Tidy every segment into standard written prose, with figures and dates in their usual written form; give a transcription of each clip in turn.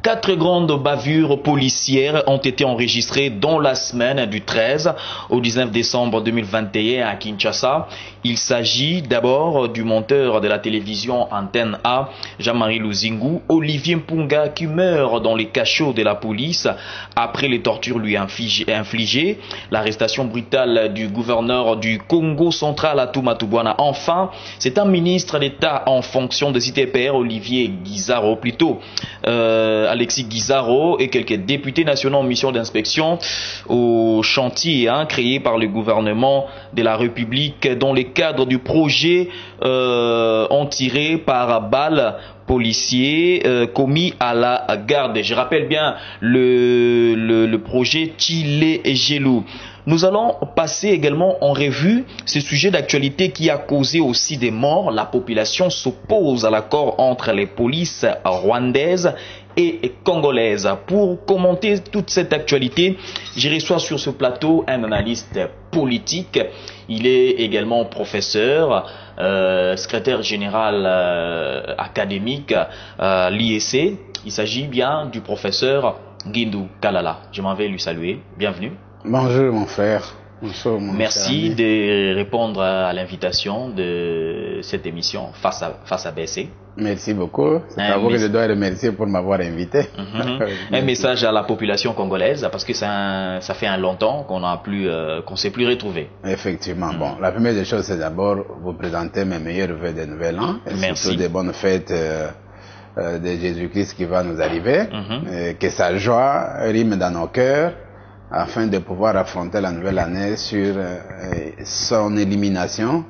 4 grandes bavures policières ont été enregistrées dans la semaine du 13 au 19 décembre 2021 à Kinshasa. Il s'agit d'abord du monteur de la télévision Antenne A, Jean-Marie Luzingu, Olivier Mpunga, qui meurt dans les cachots de la police après les tortures lui infligées, l'arrestation brutale du gouverneur du Congo central à Toumatubwana. Enfin, c'est un ministre d'État en fonction de CTPR, Olivier Guizaro, plutôt Alexis Guizaro, et quelques députés nationaux en mission d'inspection au chantier créé par le gouvernement de la République dans le cadre du projet ont tiré par balles policiers commis à la garde. Je rappelle bien le projet Chile et Gelou. Nous allons passer également en revue ce sujet d'actualité qui a causé aussi des morts. La population s'oppose à l'accord entre les polices rwandaises et congolaises. Pour commenter toute cette actualité, je reçois sur ce plateau un analyste politique. Il est également professeur, secrétaire général académique à l'IEC. Il s'agit bien du professeur Guindou Kalala. Je m'en vais lui saluer. Bienvenue. Bonjour mon frère. Bonjour mon Merci de répondre à l'invitation de cette émission face à BC. Merci beaucoup. C'est à vous que je dois remercier pour m'avoir invité. Un message à la population congolaise parce que ça fait un longtemps qu'on s'est plus retrouvé. Effectivement. Bon, la première des choses, c'est d'abord vous présenter mes meilleurs vœux de nouvel an. Et merci. Surtout des bonnes fêtes de Jésus-Christ qui va nous arriver. Que sa joie rime dans nos cœurs, afin de pouvoir affronter la nouvelle année sur son élimination,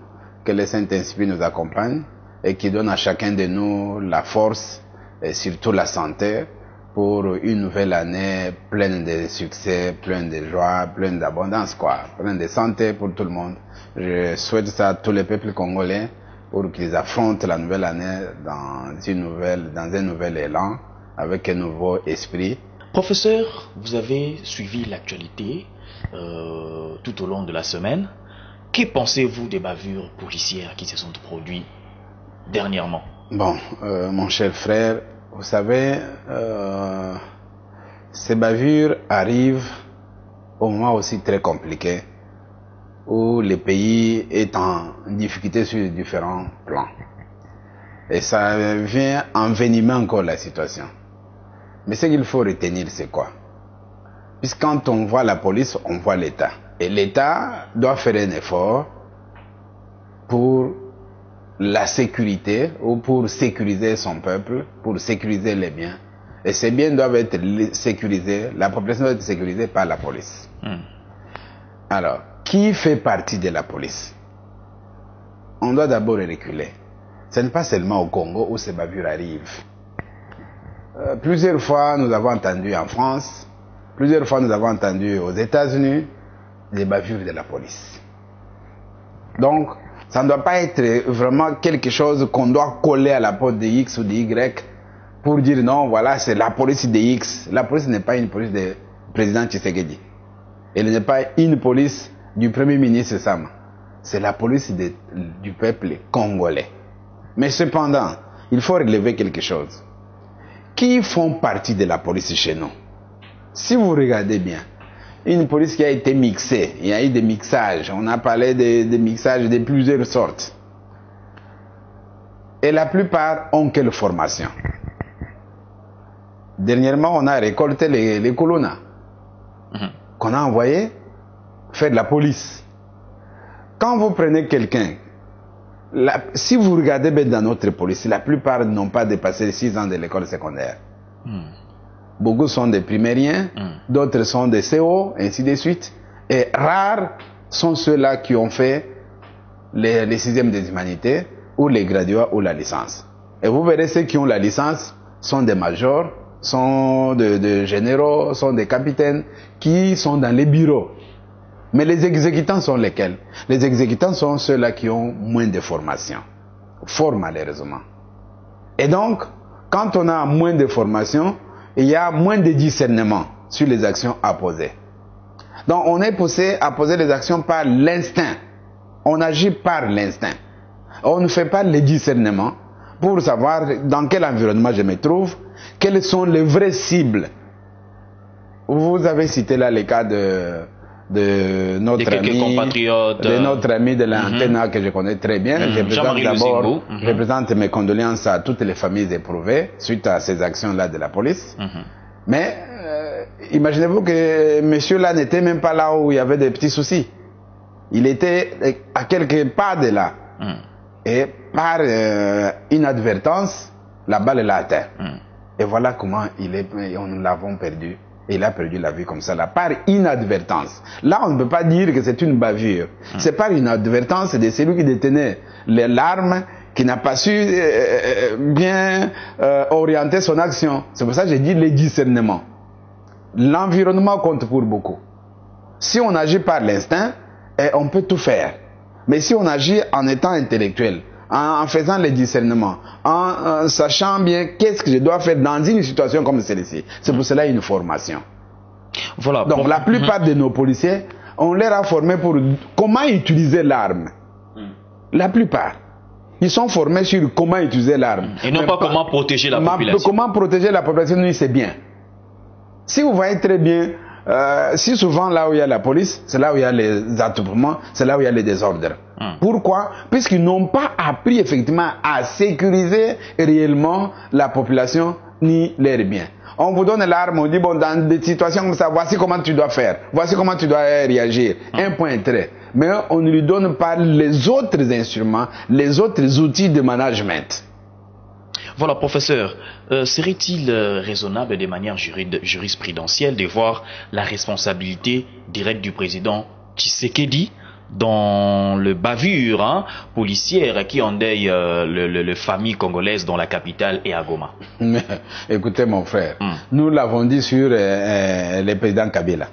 que le Saint-Esprit nous accompagne et qui donne à chacun de nous la force et surtout la santé pour une nouvelle année pleine de succès, pleine de joie, pleine d'abondance, pleine de santé pour tout le monde. Je souhaite ça à tous les peuples congolais pour qu'ils affrontent la nouvelle année dans un nouvel élan, avec un nouveau esprit. Professeur, vous avez suivi l'actualité tout au long de la semaine. Que pensez-vous des bavures policières qui se sont produites dernièrement? Bon, mon cher frère, vous savez, ces bavures arrivent au moment aussi très compliqué où le pays est en difficulté sur différents plans. Et ça vient envenimer encore la situation. Mais ce qu'il faut retenir, c'est quoi? Puisque quand on voit la police, on voit l'État. Et l'État doit faire un effort pour la sécurité ou pour sécuriser son peuple, pour sécuriser les biens. Et ces biens doivent être sécurisés, la population doit être sécurisée par la police. Alors, qui fait partie de la police? On doit d'abord reculer. Ce n'est pas seulement au Congo où ces bavures arrivent. Plusieurs fois, nous avons entendu en France, plusieurs fois, nous avons entendu aux États-Unis des bavures de la police. Donc, ça ne doit pas être vraiment quelque chose qu'on doit coller à la porte de X ou de Y pour dire non, voilà, c'est la police de X. La police n'est pas une police du président Tshisekedi. Elle n'est pas une police du premier ministre Sama. C'est la police du peuple congolais. Mais cependant, il faut relever quelque chose. Qui font partie de la police chez nous? Si vous regardez bien, une police qui a été mixée, il y a eu des mixages, on a parlé de mixages de plusieurs sortes. Et la plupart ont quelle formation? Dernièrement, on a récolté les colonnas qu'on a envoyés faire de la police. Quand vous prenez quelqu'un, si vous regardez bien dans notre police, la plupart n'ont pas dépassé 6 ans de l'école secondaire. Beaucoup sont des primériens, d'autres sont des CO, ainsi de suite. Et rares sont ceux-là qui ont fait les 6e des humanités, ou les graduats, ou la licence. Et vous verrez ceux qui ont la licence sont des majors, sont des généraux, sont des capitaines, qui sont dans les bureaux. Mais les exécutants sont lesquels? Les exécutants sont ceux-là qui ont moins de formation. Fort malheureusement. Et donc, quand on a moins de formation, il y a moins de discernement sur les actions à poser. Donc, on est poussé à poser les actions par l'instinct. On agit par l'instinct. On ne fait pas le discernement pour savoir dans quel environnement je me trouve, quelles sont les vraies cibles. Vous avez cité là les cas de notre ami de l'antenne que je connais très bien. Je présente d'abord, je présente mes condoléances à toutes les familles éprouvées suite à ces actions-là de la police. Mais imaginez-vous que monsieur là n'était même pas là où il y avait des petits soucis. Il était à quelques pas de là. Et par inadvertance, la balle l'a atteint. Et voilà comment nous l'avons perdu. Il a perdu la vie comme ça, là, par inadvertance. Là, on ne peut pas dire que c'est une bavure. C'est par inadvertance de celui qui détenait l'arme, qui n'a pas su bien orienter son action. C'est pour ça que j'ai dit le discernement. L'environnement compte pour beaucoup. Si on agit par l'instinct, on peut tout faire. Mais si on agit en étant intellectuel, en faisant le discernement, en sachant bien qu'est-ce que je dois faire dans une situation comme celle-ci, c'est pour cela une formation. Voilà. Donc la plupart de nos policiers, on les a formés pour comment utiliser l'arme. La plupart. Ils sont formés sur comment utiliser l'arme. Et non pas comment protéger la population. Comment protéger la population, oui, c'est bien. Si vous voyez très bien, si souvent là où il y a la police, c'est là où il y a les attroupements, c'est là où il y a les désordres. Pourquoi? Puisqu'ils n'ont pas appris effectivement à sécuriser réellement la population ni leurs biens. On vous donne l'arme, on dit bon, dans des situations comme ça, voici comment tu dois faire, voici comment tu dois réagir. Un point trait. Mais on ne lui donne pas les autres instruments, les autres outils de management. Voilà, professeur, serait-il raisonnable de manière jurisprudentielle de voir la responsabilité directe du président Tshisekedi dans le bavure policière qui endeuille le famille congolaise dont la capitale est à Goma? Mais, écoutez mon frère, nous l'avons dit sur le président Kabila.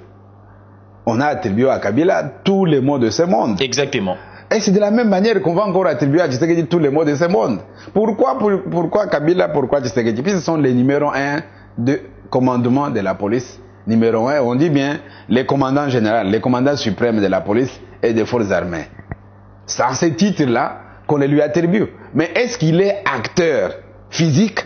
On a attribué à Kabila tous les maux de ce monde. Exactement. Et c'est de la même manière qu'on va encore attribuer à Tshisekedi tous les maux de ce monde. Pourquoi Kabila, pourquoi Tshisekedi? Puis ce sont les numéros 1 de commandement de la police. Numéro 1, on dit bien les commandants généraux, les commandants suprêmes de la police et des forces armées. C'est à ce titre-là qu'on les lui attribue. Mais est-ce qu'il est acteur physique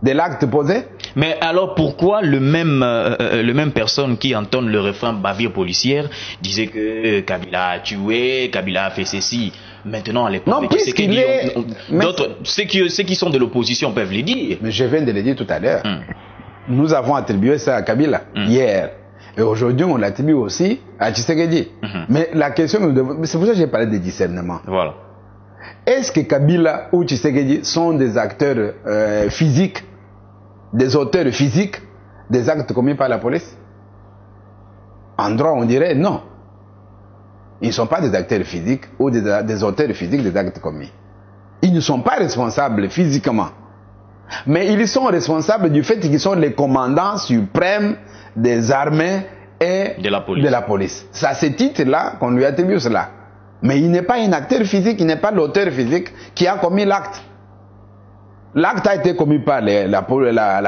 de l'acte posé? Mais alors pourquoi le même personne qui entonne le refrain bavure policière disait que Kabila a tué, Kabila a fait ceci? Maintenant à l'époque, ceux qui sont de l'opposition peuvent le dire. Mais je viens de le dire tout à l'heure. Nous avons attribué ça à Kabila hier. Et aujourd'hui, on l'attribue aussi à Tshisekedi. Mais la question, c'est pour ça que j'ai parlé de discernement. Voilà. Est-ce que Kabila ou Tshisekedi sont des acteurs physiques, des auteurs physiques des actes commis par la police? En droit, on dirait non. Ils ne sont pas des acteurs physiques ou des auteurs physiques des actes commis. Ils ne sont pas responsables physiquement. Mais ils sont responsables du fait qu'ils sont les commandants suprêmes des armées et de la police. C'est à ce titre-là qu'on lui attribue cela. Mais il n'est pas un acteur physique, il n'est pas l'auteur physique qui a commis l'acte. L'acte a été commis par la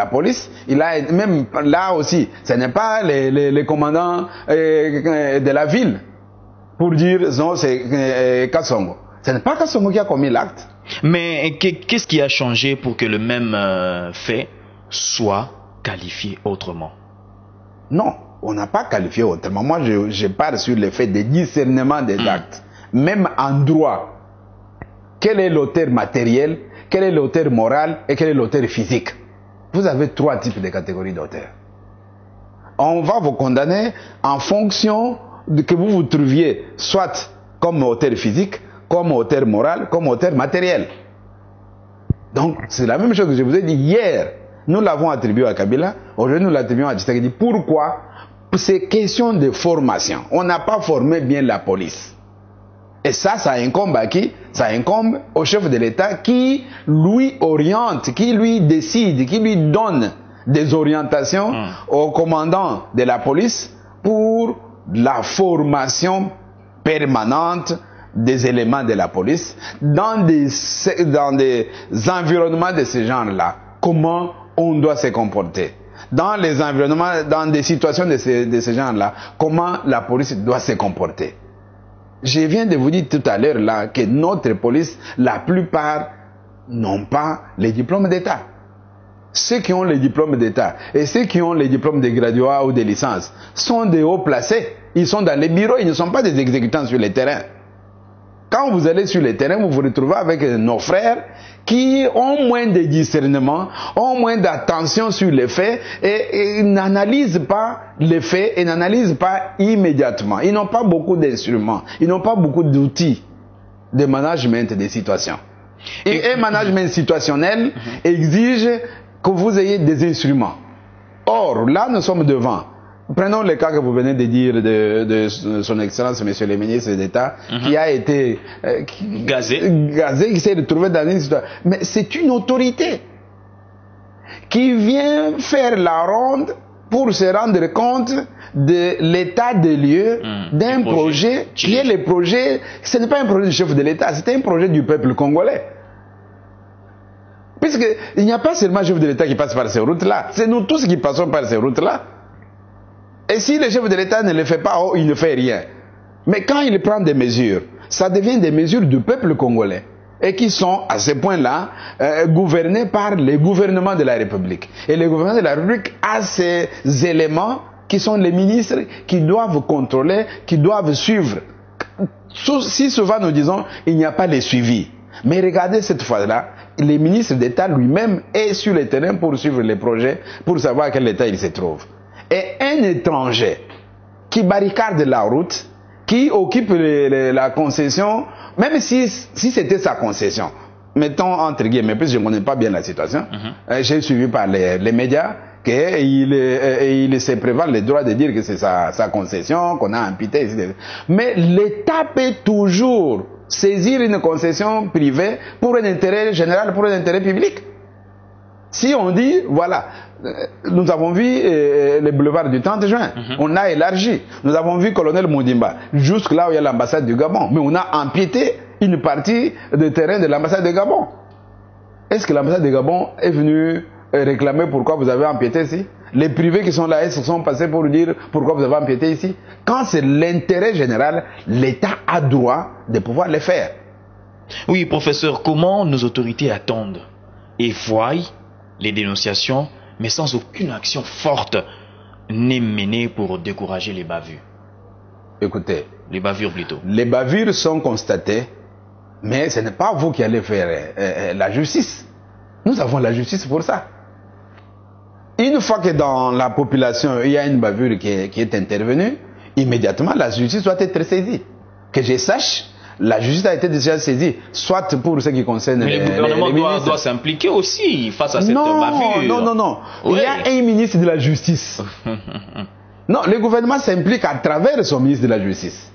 police. Il a même là aussi, ce n'est pas les commandants de la ville pour dire non, c'est Kassongo. Ce n'est pas Kassongo qui a commis l'acte. Mais qu'est-ce qui a changé pour que le même fait soit qualifié autrement? Non, on n'a pas qualifié autrement. Moi, je parle sur le fait de discernement des actes. Même en droit, quel est l'auteur matériel, quel est l'auteur moral et quel est l'auteur physique? Vous avez 3 types de catégories d'auteurs. On va vous condamner en fonction de que vous vous trouviez soit comme auteur physique, comme auteur moral, comme auteur matériel. Donc, c'est la même chose que je vous ai dit hier. Nous l'avons attribué à Kabila, aujourd'hui nous l'attribuons à Tshisekedi. Pourquoi? C'est question de formation. On n'a pas formé bien la police. Et ça incombe à qui? Ça incombe au chef de l'État qui lui oriente, qui lui décide, qui lui donne des orientations au commandant de la police pour la formation permanente des éléments de la police dans des environnements de ce genre-là. Comment on doit se comporter? Dans les environnements, dans des situations de ce genre-là, comment la police doit se comporter? Je viens de vous dire tout à l'heure là que notre police, la plupart n'ont pas les diplômes d'État. Ceux qui ont les diplômes d'État et ceux qui ont les diplômes de graduat ou de licence sont des hauts placés. Ils sont dans les bureaux, ils ne sont pas des exécutants sur le terrain. Quand vous allez sur le terrain, vous vous retrouvez avec nos frères qui ont moins de discernement, ont moins d'attention sur les faits et n'analysent pas les faits et n'analysent pas immédiatement. Ils n'ont pas beaucoup d'instruments, ils n'ont pas beaucoup d'outils de management des situations. Et un management situationnel exige que vous ayez des instruments. Or, là, nous sommes devant. Prenons le cas que vous venez de dire de son Excellence, Monsieur le ministre d'État, qui a été gazé, qui s'est retrouvé dans une situation. Mais c'est une autorité qui vient faire la ronde pour se rendre compte de l'état des lieux d'un projet qui est le projet. Ce n'est pas un projet du chef de l'État, c'est un projet du peuple congolais. Puisqu'il n'y a pas seulement le chef de l'État qui passe par ces routes-là, c'est nous tous qui passons par ces routes-là. Et si le chef de l'État ne le fait pas, oh, il ne fait rien. Mais quand il prend des mesures, ça devient des mesures du peuple congolais. Et qui sont, à ce point-là, gouvernés par les gouvernements de la République. Et le gouvernement de la République a ces éléments qui sont les ministres qui doivent contrôler, qui doivent suivre. Si souvent nous disons, il n'y a pas les suivis. Mais regardez cette fois-là, le ministre d'État lui-même est sur le terrain pour suivre les projets, pour savoir à quel état il se trouve. Et un étranger qui barricade la route, qui occupe la concession, même si c'était sa concession, mettons entre guillemets, parce que je ne connais pas bien la situation, j'ai suivi par les médias qu'il se prévale le droit de dire que c'est sa concession, qu'on a amputé, etc. Mais l'État peut toujours saisir une concession privée pour un intérêt général, pour un intérêt public. Si on dit, voilà, nous avons vu le boulevard du 30 juin, on a élargi. Nous avons vu Colonel Moudimba, jusque là où il y a l'ambassade du Gabon. Mais on a empiété une partie du terrain de l'ambassade de Gabon. Est-ce que l'ambassade de Gabon est venue réclamer pourquoi vous avez empiété ici? Les privés qui sont là, ils se sont passés pour dire pourquoi vous avez empiété ici? Quand c'est l'intérêt général, l'État a droit de pouvoir le faire. Oui, professeur, comment nos autorités attendent et voient les dénonciations, mais sans aucune action forte n'est menée pour décourager les bavures? Écoutez, les bavures plutôt. Les bavures sont constatées, mais ce n'est pas vous qui allez faire la justice. Nous avons la justice pour ça. Une fois que dans la population il y a une bavure qui est intervenue, immédiatement la justice doit être saisie. Que je sache, la justice a été déjà saisie, soit pour ce qui concerne mais le gouvernement doit s'impliquer aussi face à cette bavure. Non. Oui. Il y a un ministre de la justice. Non, le gouvernement s'implique à travers son ministre de la justice.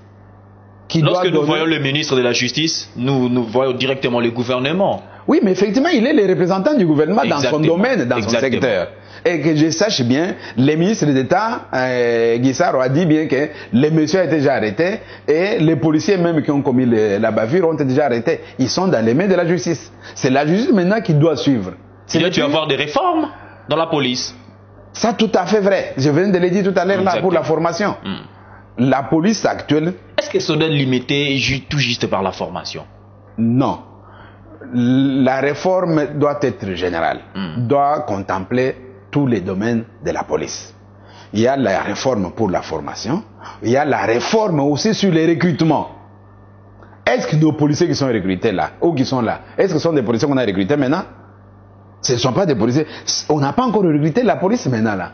Lorsque nous voyons le ministre de la justice, nous voyons directement le gouvernement. Oui, mais effectivement, il est le représentant du gouvernement dans son domaine, dans son secteur. Et que je sache bien, le ministre d'État, Guissaro, a dit bien que les messieurs ont été déjà arrêtés et les policiers même qui ont commis la bavure ont été déjà arrêtés. Ils sont dans les mains de la justice. C'est la justice maintenant qui doit suivre. Tu vas avoir des réformes dans la police. Ça, tout à fait vrai. Je viens de le dire tout à l'heure là pour la formation. La police actuelle... Est-ce que ça doit être limité tout juste par la formation? Non. La réforme doit être générale. Doit contempler tous les domaines de la police. Il y a la réforme pour la formation. Il y a la réforme aussi sur les recrutements. Est-ce que nos policiers qui sont recrutés là, ou qui sont là, est-ce que ce sont des policiers qu'on a recrutés maintenant? Ce ne sont pas des policiers. On n'a pas encore recruté la police maintenant là.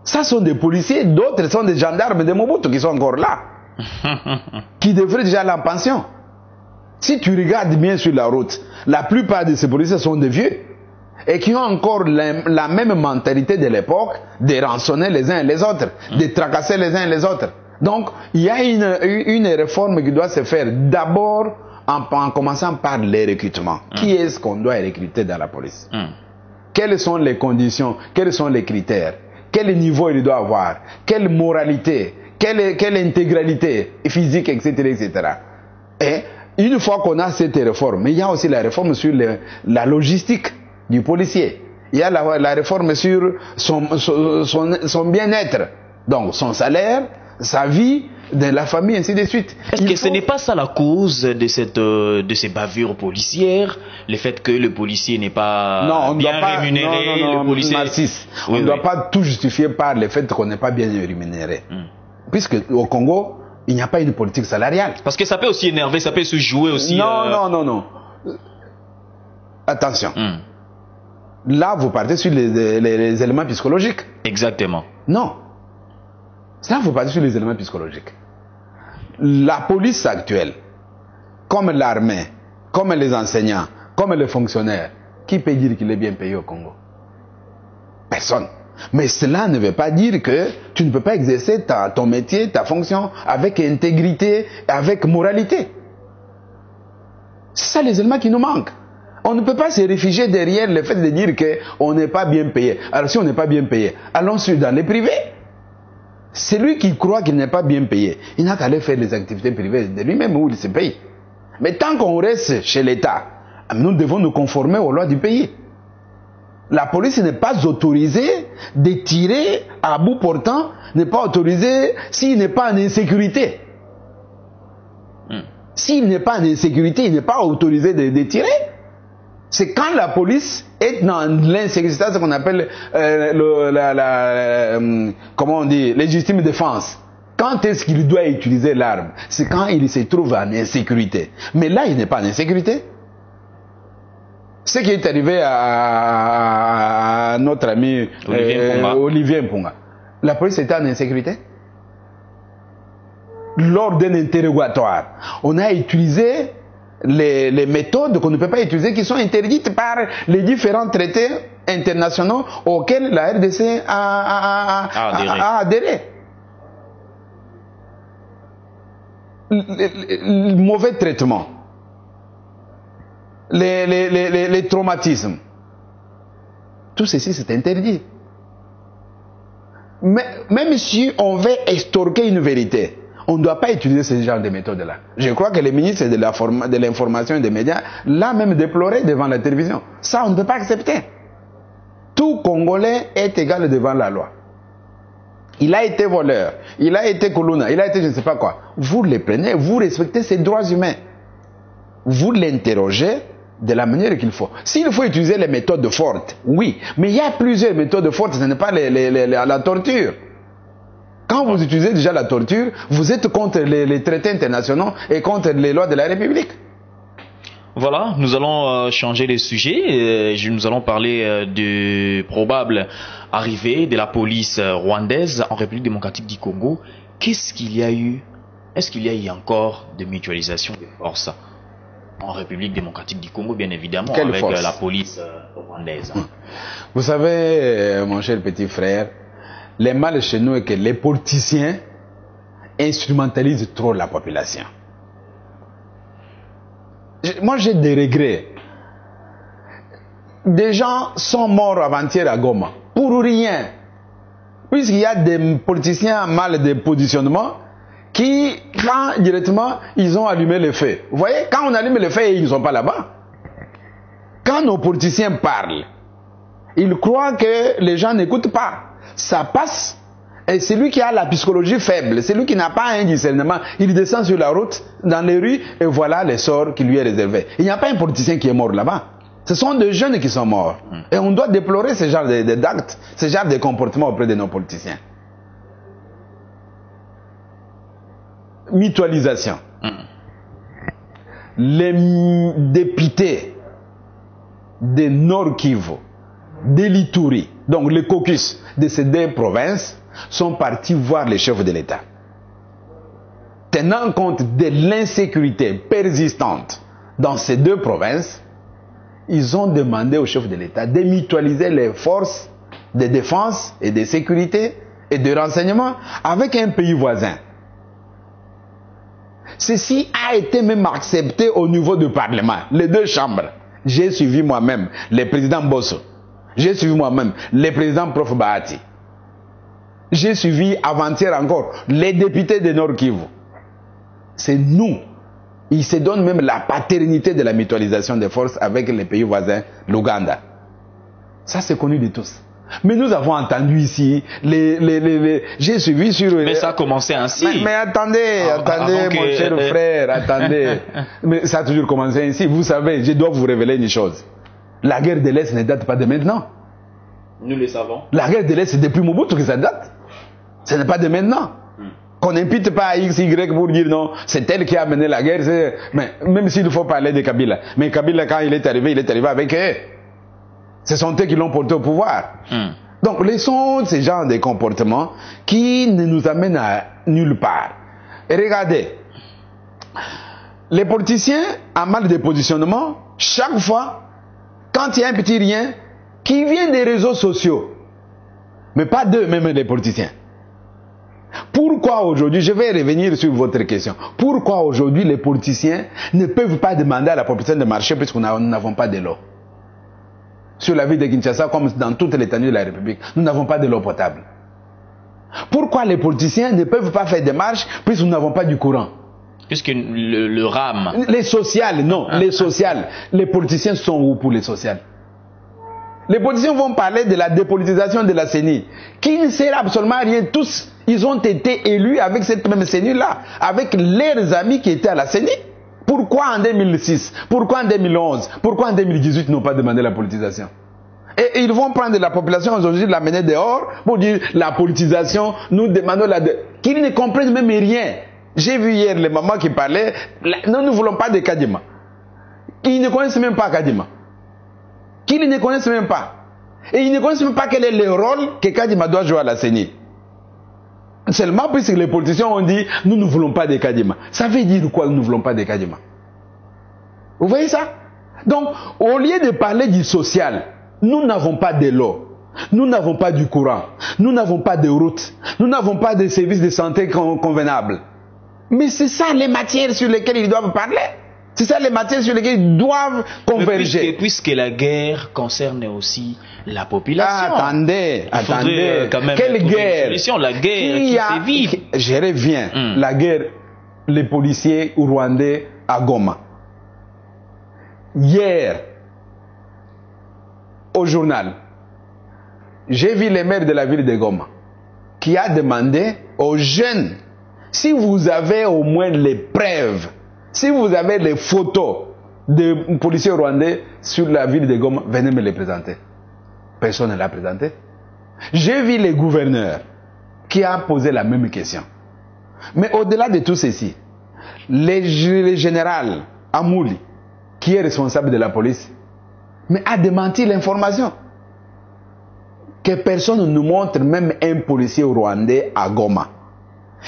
Ça sont des policiers, d'autres sont des gendarmes de Mobutu qui sont encore là. Qui devraient déjà aller en pension. Si tu regardes bien sur la route, la plupart de ces policiers sont des vieux. Et qui ont encore la même mentalité de l'époque, de rançonner les uns et les autres, de tracasser les uns et les autres. Donc, il y a une réforme qui doit se faire d'abord en commençant par les recrutements. Qui est-ce qu'on doit recruter dans la police? Quelles sont les conditions? Quels sont les critères? Quel niveau il doit avoir? Quelle moralité? Quelle intégralité physique, etc., etc. Et une fois qu'on a cette réforme, il y a aussi la réforme sur la logistique du policier. Il y a la réforme sur son bien-être. Donc son salaire, sa vie, de la famille, ainsi de suite. Est-ce que ce n'est pas ça la cause de ces bavures policières, le fait que le policier n'est pas bien rémunéré? Non, le policier... Narcisse, on ne doit pas tout justifier par le fait qu'on n'est pas bien rémunéré. Puisque au Congo, il n'y a pas une politique salariale. Parce que ça peut aussi énerver, ça peut se jouer aussi... Non. Attention. Là, vous partez sur les éléments psychologiques. Exactement. Non. Là, vous partez sur les éléments psychologiques. La police actuelle, comme l'armée, comme les enseignants, comme les fonctionnaires, qui peut dire qu'il est bien payé au Congo? Personne. Mais cela ne veut pas dire que tu ne peux pas exercer ton métier, ta fonction, avec intégrité, avec moralité. C'est ça les éléments qui nous manquent. On ne peut pas se réfugier derrière le fait de dire qu'on n'est pas bien payé. Alors si on n'est pas bien payé, allons dans les privés. Celui qui croit qu'il n'est pas bien payé, il n'a qu'à aller faire les activités privées de lui-même où il se paye. Mais tant qu'on reste chez l'État, nous devons nous conformer aux lois du pays. La police n'est pas autorisée de tirer à bout portant, n'est pas autorisée s'il n'est pas en insécurité. S'il n'est pas en insécurité, il n'est pas autorisé de tirer. C'est quand la police est dans l'insécurité, ce qu'on appelle comment on dit, légitime défense. Quand est-ce qu'il doit utiliser l'arme? C'est quand il se trouve en insécurité. Mais là, il n'est pas en insécurité. Ce qui est arrivé à notre ami Olivier Mpunga. La police était en insécurité. Lors d'un interrogatoire, on a utilisé les méthodes qu'on ne peut pas utiliser, qui sont interdites par les différents traités internationaux auxquels la RDC a adhéré. Le mauvais traitement, les traumatismes, tout ceci c'est interdit. Mais même si on veut extorquer une vérité, on ne doit pas utiliser ce genre de méthode-là. Je crois que le ministre de l'Information et des Médias l'a même déploré devant la télévision. Ça, on ne peut pas accepter. Tout Congolais est égal devant la loi. Il a été voleur, il a été Koulouna, il a été je ne sais pas quoi. Vous le prenez, vous respectez ses droits humains. Vous l'interrogez de la manière qu'il faut. S'il faut utiliser les méthodes fortes, oui. Mais il y a plusieurs méthodes fortes, ce n'est pas la torture. Quand vous utilisez déjà la torture, vous êtes contre les traités internationaux et contre les lois de la République. Voilà, nous allons changer de sujet. Nous allons parler de probable arrivée de la police rwandaise en République démocratique du Congo. Qu'est-ce qu'il y a eu? Est-ce qu'il y a eu encore de mutualisation des forces en République démocratique du Congo, bien évidemment, avec la police rwandaise? Vous savez, mon cher petit frère, le mal chez nous est que les politiciens instrumentalisent trop la population. Moi, j'ai des regrets. Des gens sont morts avant-hier à Goma pour rien. Puisqu'il y a des politiciens mal de positionnement qui, quand directement, ils ont allumé le feu. Vous voyez, quand on allume le feu, ils ne sont pas là-bas. Quand nos politiciens parlent, ils croient que les gens n'écoutent pas. Ça passe. Et celui qui a la psychologie faible, celui qui n'a pas un discernement, il descend sur la route, dans les rues, et voilà le sort qui lui est réservé. Il n'y a pas un politicien qui est mort là-bas. Ce sont des jeunes qui sont morts. Et on doit déplorer ce genre d'actes, ce genre de comportements auprès de nos politiciens. Mutualisation. Les députés de Nord Kivu, de l'Ituri, donc le caucus de ces deux provinces, sont partis voir les chefs de l'État. Tenant compte de l'insécurité persistante dans ces deux provinces, ils ont demandé aux chefs de l'État de mutualiser les forces de défense et de sécurité et de renseignement avec un pays voisin. Ceci a été même accepté au niveau du Parlement, les deux chambres. J'ai suivi moi-même le président Bosso. J'ai suivi moi-même le président Prof Bahati. J'ai suivi avant-hier encore les députés de Nord Kivu. C'est nous. Ils se donnent même la paternité de la mutualisation des forces avec les pays voisins, l'Ouganda. Ça, c'est connu de tous. Mais nous avons entendu ici, j'ai suivi sur... Mais ça a commencé ainsi. Mais attendez, mon cher frère, attendez. Mais ça a toujours commencé ainsi. Vous savez, je dois vous révéler une chose. La guerre de l'Est ne date pas de maintenant. Nous le savons. La guerre de l'Est, c'est depuis Mobutu que ça date. Ce n'est pas de maintenant. Qu'on n'impute pas à X, Y pour dire non, c'est elle qui a mené la guerre. Mais même s'il faut parler de Kabila. Mais Kabila, quand il est arrivé avec eux. Ce sont eux qui l'ont porté au pouvoir. Donc, laissons ces genres de comportements qui ne nous amènent à nulle part. Et regardez, les politiciens en mal de positionnement, chaque fois, quand il y a un petit rien, qui vient des réseaux sociaux, mais pas d'eux, même les politiciens. Pourquoi aujourd'hui, je vais revenir sur votre question, pourquoi aujourd'hui les politiciens ne peuvent pas demander à la population de marcher puisque nous n'avons pas de l'eau? Sur la ville de Kinshasa, comme dans toute l'étendue de la République, nous n'avons pas de l'eau potable. Pourquoi les politiciens ne peuvent pas faire des marches puisque nous n'avons pas du courant? Puisque le RAM... Les sociales, non, les sociales. Les politiciens sont où pour les sociales? Les politiciens vont parler de la dépolitisation de la CENI, qui ne sert absolument à rien. Tous, ils ont été élus avec cette même CENI-là, avec leurs amis qui étaient à la CENI. Pourquoi en 2006? Pourquoi en 2011? Pourquoi en 2018 ils n'ont pas demandé la politisation? Et ils vont prendre la population aujourd'hui, la mener dehors pour dire la politisation, nous demandons qu'ils ne comprennent même rien. J'ai vu hier les mamans qui parlaient, nous ne voulons pas de Kadima. Ils ne connaissent même pas Kadima. Qu'ils ne connaissent même pas. Et ils ne connaissent même pas quel est le rôle que Kadima doit jouer à la CENI. Seulement puisque les politiciens ont dit nous ne voulons pas de Kadima. Ça veut dire quoi, nous ne voulons pas de Kadima? Vous voyez ça? Donc, au lieu de parler du social, nous n'avons pas de l'eau, nous n'avons pas du courant, nous n'avons pas de route, nous n'avons pas de services de santé convenables. Mais c'est ça les matières sur lesquelles ils doivent parler. C'est ça les matières sur lesquelles ils doivent converger. Puisque la guerre concerne aussi la population. Attendez. Quelle guerre? La guerre qui fait vivre. Je reviens. La guerre, les policiers rwandais à Goma. Hier, au journal, j'ai vu le maire de la ville de Goma qui a demandé aux jeunes, si vous avez au moins les preuves, si vous avez les photos de policiers rwandais sur la ville de Goma, venez me les présenter. Personne ne l'a présenté. J'ai vu le gouverneur qui a posé la même question. Mais au-delà de tout ceci, le général Amouli, qui est responsable de la police, mais a démenti l'information. Que personne ne nous montre même un policier rwandais à Goma.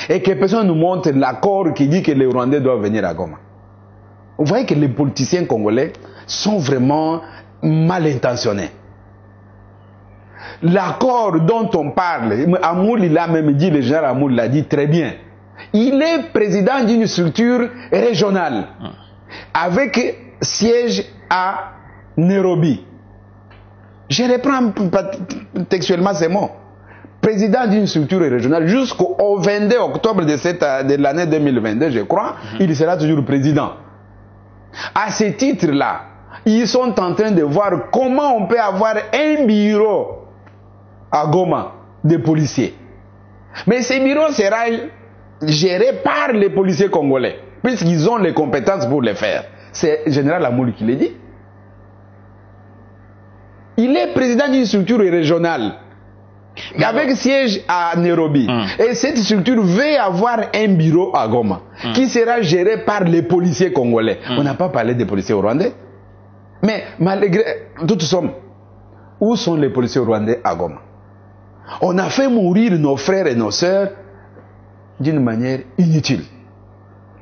Et que personne ne nous montre l'accord qui dit que les Rwandais doivent venir à Goma. Vous voyez que les politiciens congolais sont vraiment mal intentionnés. L'accord dont on parle, Amouli l'a même dit, le général Amouli l'a dit très bien. Il est président d'une structure régionale avec siège à Nairobi. Je reprends textuellement ces mots. Président d'une structure régionale jusqu'au 22 octobre de l'année 2022, je crois, il sera toujours président. À ce titre-là, ils sont en train de voir comment on peut avoir un bureau à Goma de policiers. Mais ce bureau sera géré par les policiers congolais, puisqu'ils ont les compétences pour le faire. C'est le général Amouli qui l'a dit. Il est président d'une structure régionale avec siège à Nairobi. Et cette structure veut avoir un bureau à Goma qui sera géré par les policiers congolais. On n'a pas parlé des policiers rwandais. Mais malgré toute somme, où sont les policiers rwandais à Goma? On a fait mourir nos frères et nos sœurs d'une manière inutile.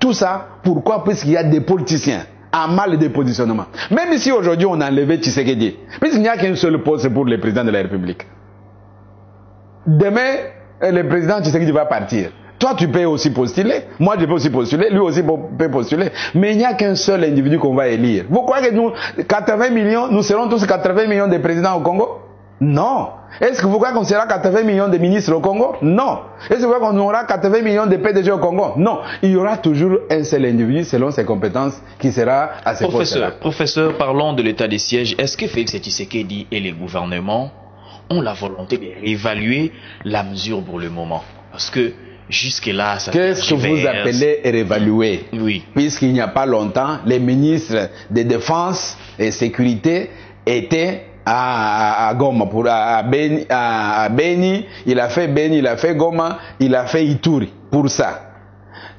Tout ça, pourquoi? Puisqu'il y a des politiciens en mal de positionnement. Même si aujourd'hui on a enlevé Tshisekedi, puisqu'il n'y a qu'un seul poste pour le président de la République. Demain, le président Tshisekedi va partir. Toi, tu peux aussi postuler. Moi, je peux aussi postuler. Lui aussi peut postuler. Mais il n'y a qu'un seul individu qu'on va élire. Vous croyez que nous, 80 millions, nous serons tous 80 millions de présidents au Congo? Non. Est-ce que vous croyez qu'on sera 80 millions de ministres au Congo? Non. Est-ce que vous croyez qu'on aura 80 millions de PDG au Congo? Non. Il y aura toujours un seul individu selon ses compétences qui sera à ses postes-là. Professeur, parlons de l'état des sièges. Est-ce que Félix Tshisekedi et les gouvernements ont la volonté de réévaluer la mesure pour le moment. Parce que jusque-là, ça qu'est-ce que vous appelez réévaluer? Oui. Puisqu'il n'y a pas longtemps, les ministres de Défense et Sécurité étaient à Goma, à Beni, il a fait Beni, il a fait Goma, il a fait Ituri pour ça.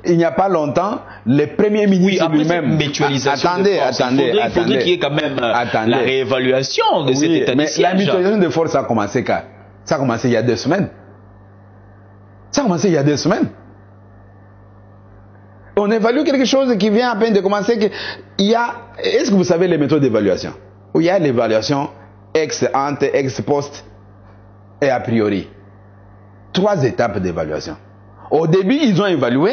Il n'y a pas longtemps, le premier ministre lui-même. Attendez. Il faudrait qu'il y ait quand même la réévaluation de cet état de siège. La mutualisation de force a commencé quand? Ça a commencé il y a 2 semaines. Ça a commencé il y a 2 semaines. On évalue quelque chose qui vient à peine de commencer. Est-ce que vous savez les méthodes d'évaluation? Il y a l'évaluation ex ante, ex post et a priori. 3 étapes d'évaluation. Au début, ils ont évalué,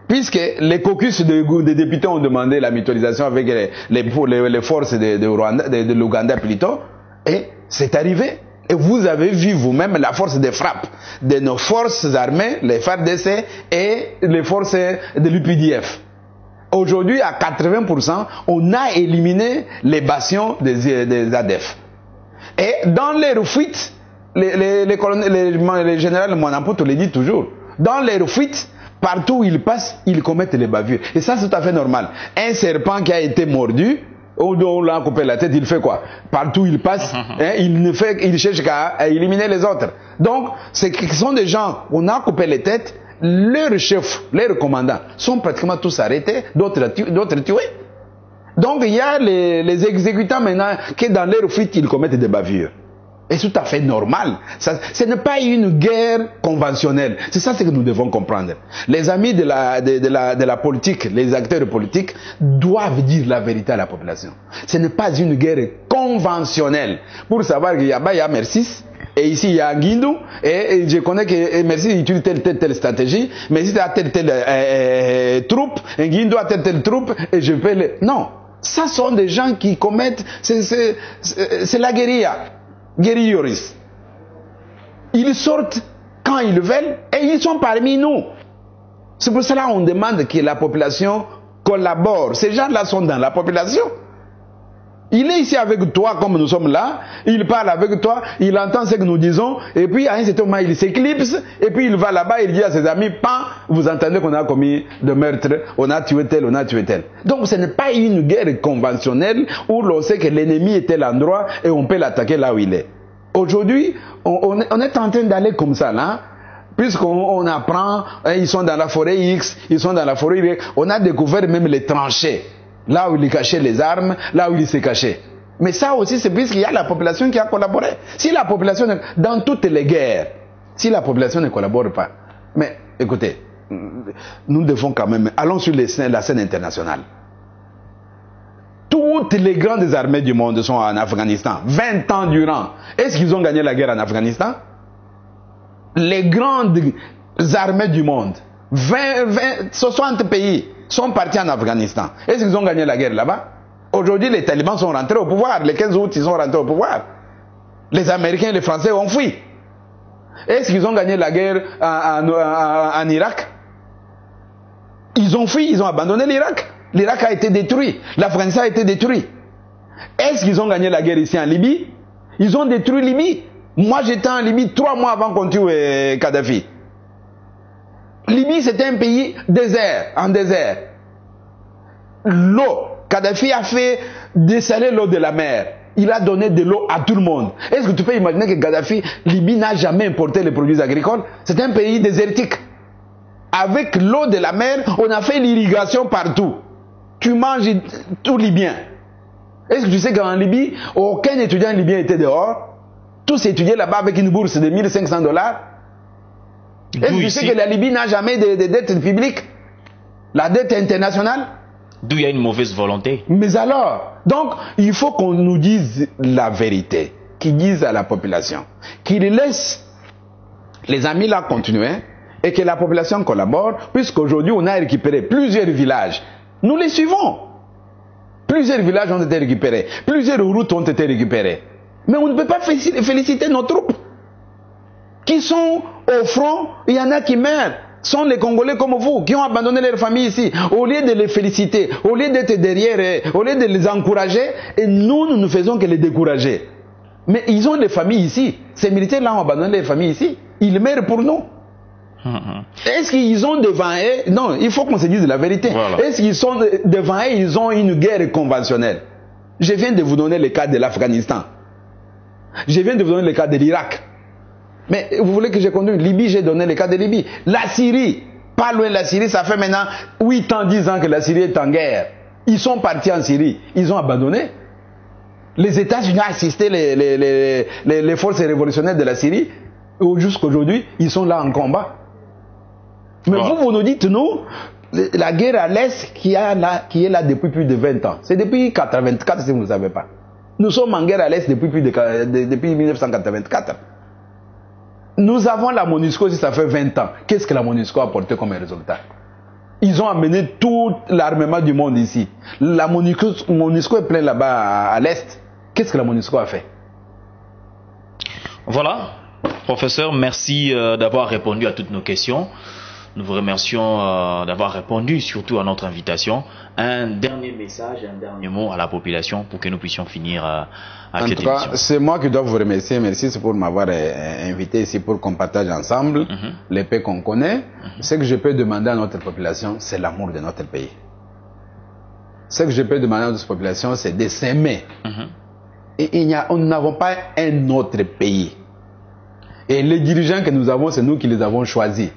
puisque les caucus des députés ont demandé la mutualisation avec les forces de l'Ouganda plutôt, et c'est arrivé. Et vous avez vu vous-même la force de frappe de nos forces armées, les FARDC et les forces de l'UPDF. Aujourd'hui, à 80%, on a éliminé les bastions des ADF. Et dans les fuites, les généraux Mwanamputo le dit toujours, dans les fuites, partout où ils passent, ils commettent les bavures. Et ça, c'est tout à fait normal. Un serpent qui a été mordu, on l'a coupé la tête, il fait quoi? Partout où il passe, il cherche qu'à éliminer les autres. Donc, ce sont des gens, on a coupé les têtes, leurs chefs, leurs commandants sont pratiquement tous arrêtés, d'autres tués. Donc, il y a les exécutants maintenant qui, dans leur fuite, ils commettent des bavures. Et c'est tout à fait normal. Ce n'est pas une guerre conventionnelle. C'est ça ce que nous devons comprendre. Les amis de la politique, les acteurs politiques, doivent dire la vérité à la population. Ce n'est pas une guerre conventionnelle. Pour savoir qu'il y a Mercis, et ici il y a Guindou, et je connais que Mercis utilise telle stratégie, Mercis a telle troupe, et Guindou a telle troupe, et je peux le... Non. Ça sont des gens qui commettent... C'est la guérilla. Guérilleristes. Ils sortent quand ils veulent et ils sont parmi nous. C'est pour cela qu'on demande que la population collabore. Ces gens-là sont dans la population. Il est ici avec toi comme nous sommes là, il parle avec toi, il entend ce que nous disons, et puis à un certain moment il s'éclipse, et puis il va là-bas, il dit à ses amis, vous entendez qu'on a commis de meurtre, on a tué tel, on a tué tel. Donc ce n'est pas une guerre conventionnelle où l'on sait que l'ennemi est tel endroit et on peut l'attaquer là où il est. Aujourd'hui, on est en train d'aller comme ça là, puisqu'on apprend, ils sont dans la forêt X, ils sont dans la forêt Y, on a découvert même les tranchées. Là où il cachait les armes, là où il s'est caché. Mais ça aussi, c'est puisqu'il y a la population qui a collaboré. Si la population, dans toutes les guerres, si la population ne collabore pas, mais écoutez, nous devons quand même, allons sur la scène internationale. Toutes les grandes armées du monde sont en Afghanistan, 20 ans durant. Est-ce qu'ils ont gagné la guerre en Afghanistan? Les grandes armées du monde, 60 pays, sont partis en Afghanistan. Est-ce qu'ils ont gagné la guerre là-bas? Aujourd'hui, les talibans sont rentrés au pouvoir. Le 15 août, ils sont rentrés au pouvoir. Les Américains et les Français ont fui. Est-ce qu'ils ont gagné la guerre en Irak? Ils ont fui, ils ont abandonné l'Irak. L'Irak a été détruit. L'Afghanistan a été détruit. Est-ce qu'ils ont gagné la guerre ici en Libye? Ils ont détruit Libye. Moi, j'étais en Libye 3 mois avant qu'on tue Kadhafi. Libye, c'était un pays désert, en désert. L'eau, Kadhafi a fait dessaler l'eau de la mer. Il a donné de l'eau à tout le monde. Est-ce que tu peux imaginer que Kadhafi, Libye n'a jamais importé les produits agricoles? C'est un pays désertique. Avec l'eau de la mer, on a fait l'irrigation partout. Tu manges tout libyen. Est-ce que tu sais qu'en Libye, aucun étudiant libyen était dehors? Tous étudiaient là-bas avec une bourse de 1500 $. Est-ce que tu sais que la Libye n'a jamais de dette publique? La dette internationale? D'où il y a une mauvaise volonté. Mais alors, donc, il faut qu'on nous dise la vérité, qu'ils disent à la population, qu'ils laissent les amis là continuer et que la population collabore, puisqu'aujourd'hui on a récupéré plusieurs villages. Nous les suivons. Plusieurs villages ont été récupérés, plusieurs routes ont été récupérées. Mais on ne peut pas féliciter nos troupes qui sont au front, il y en a qui meurent. Sont les Congolais comme vous, qui ont abandonné leur famille ici. Au lieu de les féliciter, au lieu d'être derrière, au lieu de les encourager, et nous ne faisons que les décourager. Mais ils ont des familles ici. Ces militaires-là ont abandonné les familles ici. Ils meurent pour nous. Est-ce qu'ils ont devant eux... Non, il faut qu'on se dise la vérité. Voilà. Est-ce qu'ils sont devant eux, ils ont une guerre conventionnelle? Je viens de vous donner le cas de l'Afghanistan. Je viens de vous donner le cas de l'Irak. Mais vous voulez que je continue? Libye, j'ai donné le cas de Libye. La Syrie, pas loin de la Syrie, ça fait maintenant 8 ans, 10 ans que la Syrie est en guerre. Ils sont partis en Syrie. Ils ont abandonné. Les États-Unis ont assisté les forces révolutionnaires de la Syrie. Jusqu'aujourd'hui, ils sont là en combat. Mais vous nous dites, nous, la guerre à l'Est qui est là depuis plus de 20 ans. C'est depuis 1984, si vous ne savez pas. Nous sommes en guerre à l'Est depuis 1984. Nous avons la MONUSCO, si ça fait 20 ans. Qu'est-ce que la MONUSCO a apporté comme résultat? Ils ont amené tout l'armement du monde ici. La MONUSCO est pleine là-bas à l'Est. Qu'est-ce que la MONUSCO a fait? Voilà. Professeur, merci d'avoir répondu à toutes nos questions. Nous vous remercions d'avoir répondu surtout à notre invitation. Un dernier message, un dernier mot à la population pour que nous puissions finir avec cette émission. C'est moi qui dois vous remercier. Merci pour m'avoir invité ici pour qu'on partage ensemble les paix qu'on connaît. Ce que je peux demander à notre population, c'est l'amour de notre pays. Ce que je peux demander à notre population, c'est de s'aimer. Et nous n'avons pas un autre pays. Et les dirigeants que nous avons, c'est nous qui les avons choisis.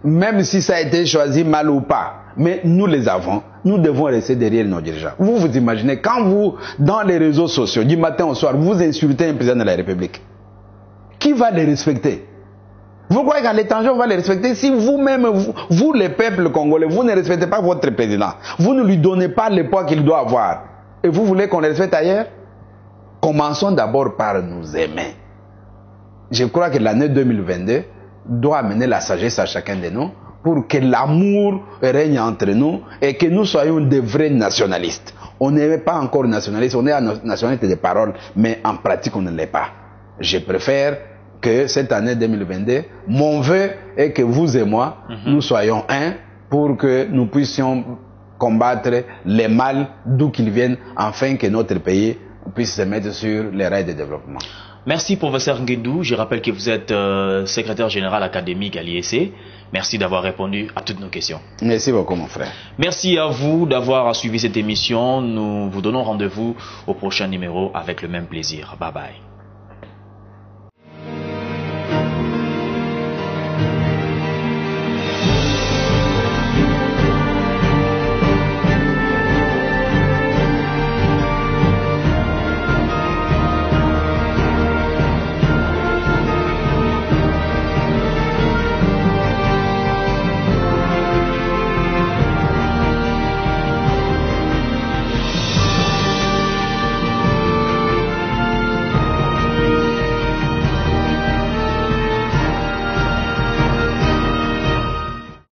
Même si ça a été choisi mal ou pas, mais nous les avons, nous devons rester derrière nos dirigeants. Vous vous imaginez, quand vous, dans les réseaux sociaux, du matin au soir, vous insultez un président de la République, qui va les respecter? Vous croyez qu'à l'étranger, on va les respecter? Si vous-même, vous les peuples congolais, vous ne respectez pas votre président, vous ne lui donnez pas le poids qu'il doit avoir, et vous voulez qu'on les respecte ailleurs? Commençons d'abord par nous aimer. Je crois que l'année 2022 doit amener la sagesse à chacun de nous pour que l'amour règne entre nous et que nous soyons de vrais nationalistes. On n'est pas encore nationaliste, on est nationaliste de parole, mais en pratique on ne l'est pas. Je préfère que cette année 2022, mon vœu est que vous et moi, nous soyons un pour que nous puissions combattre les mal d'où qu'ils viennent, afin que notre pays puisse se mettre sur les rails de développement. Merci professeur Nguendou, je rappelle que vous êtes secrétaire général académique à l'IEC. Merci d'avoir répondu à toutes nos questions. Merci beaucoup mon frère. Merci à vous d'avoir suivi cette émission. Nous vous donnons rendez-vous au prochain numéro avec le même plaisir. Bye bye.